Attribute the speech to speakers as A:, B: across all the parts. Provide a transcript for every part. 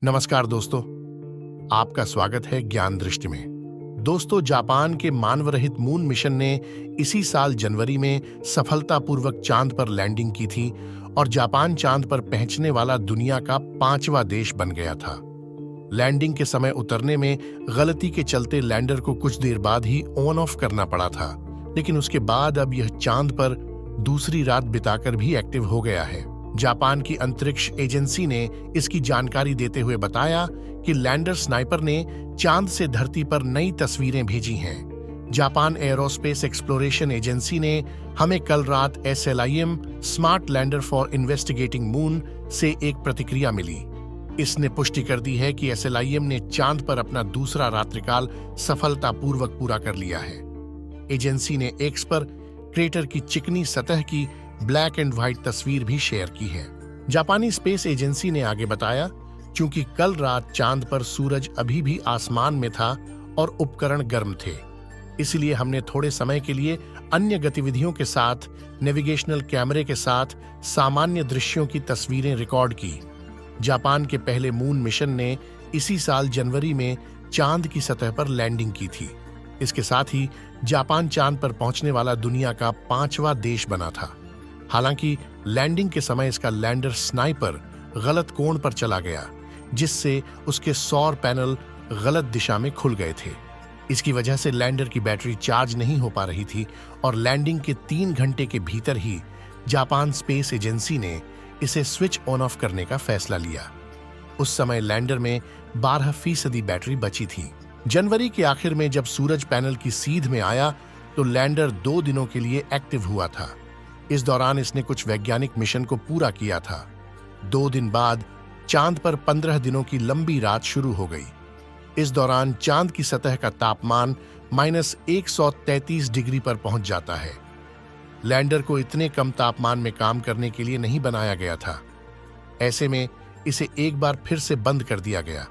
A: नमस्कार दोस्तों, आपका स्वागत है ज्ञान दृष्टि में। दोस्तों, जापान के मानव रहित मून मिशन ने इसी साल जनवरी में सफलतापूर्वक चांद पर लैंडिंग की थी और जापान चांद पर पहुंचने वाला दुनिया का 5वां देश बन गया था। लैंडिंग के समय उतरने में गलती के चलते लैंडर को कुछ देर बाद ही ऑन ऑफ करना पड़ा था, लेकिन उसके बाद अब यह चांद पर दूसरी रात बिताकर भी एक्टिव हो गया है। जापान की अंतरिक्ष एजेंसी ने इसकी जानकारी देते हुए बताया कि लैंडर स्नाइपर ने चांद से धरती पर नई तस्वीरें भेजी हैं। जापान एरोस्पेस एक्सप्लोरेशन एजेंसी ने हमें कल रात SLIM smart lander for investigating moon से एक प्रतिक्रिया मिली। इसने पुष्टि कर दी है कि SLIM ने चांद पर अपना दूसरा रात्रिकाल सफलतापूर्वक पूरा कर लिया है। एजेंसी ने एक्स पर क्रेटर की चिकनी सतह की ब्लैक एंड व्हाइट तस्वीर भी शेयर की है। जापानी स्पेस एजेंसी ने आगे बताया, क्योंकि कल रात चांद पर सूरज अभी भी आसमान में था और उपकरण गर्म थे, इसलिए हमने थोड़े समय के लिए अन्य गतिविधियों के साथ नेविगेशनल कैमरे के साथ सामान्य दृश्यों की तस्वीरें रिकॉर्ड की। जापान के पहले मून मिशन ने इसी साल जनवरी में चांद की सतह पर लैंडिंग की थी। इसके साथ ही जापान चांद पर पहुंचने वाला दुनिया का 5वां देश बना था। हालांकि लैंडिंग के समय इसका लैंडर स्नाइपर गलत कोण पर चला गया, जिससे उसके सौर पैनल गलत दिशा में खुल गए थे। इसकी वजह से लैंडर की बैटरी चार्ज नहीं हो पा रही थी और लैंडिंग के 3 घंटे के भीतर ही जापान स्पेस एजेंसी ने इसे स्विच ऑन ऑफ करने का फैसला लिया। उस समय लैंडर में 12% बैटरी बची थी। जनवरी के आखिर में जब सूरज पैनल की सीध में आया तो लैंडर 2 दिनों के लिए एक्टिव हुआ था। इस दौरान इसने कुछ वैज्ञानिक मिशन को पूरा किया था। 2 दिन बाद चांद पर 15 दिनों की लंबी रात शुरू हो गई। इस दौरान चांद की सतह का तापमान -133 डिग्री पर पहुंच जाता है। लैंडर को इतने कम तापमान में काम करने के लिए नहीं बनाया गया था। ऐसे में इसे एक बार फिर से बंद कर दिया गया।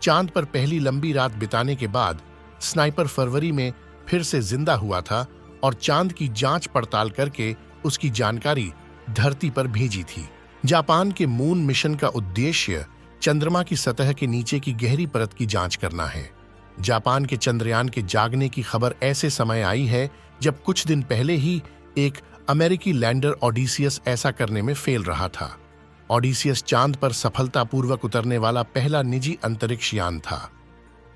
A: चांद पर पहली लंबी रात बिताने के बाद स्नाइपर फरवरी में फिर से जिंदा हुआ था और चांद की जांच पड़ताल करके उसकी जानकारी धरती पर भेजी थी। जापान के मून मिशन का उद्देश्य चंद्रमा की सतह के नीचे की गहरी परत की जांच करना है। जापान के चंद्रयान के जागने की खबर ऐसे समय आई है जब कुछ दिन पहले ही एक अमेरिकी लैंडर ओडिसियस ऐसा करने में फेल रहा था। ओडिसियस चांद पर सफलतापूर्वक उतरने वाला पहला निजी अंतरिक्ष यान था।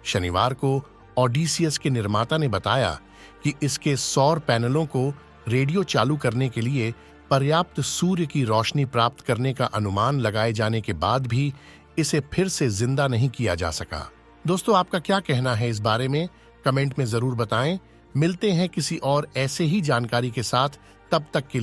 A: शनिवार को ओडिसियस के निर्माता ने बताया कि इसके सौर पैनलों को रेडियो चालू करने के लिए पर्याप्त सूर्य की रोशनी प्राप्त करने का अनुमान लगाए जाने के बाद भी इसे फिर से जिंदा नहीं किया जा सका। दोस्तों, आपका क्या कहना है इस बारे में? कमेंट में जरूर बताएं। मिलते हैं किसी और ऐसे ही जानकारी के साथ, तब तक के लिए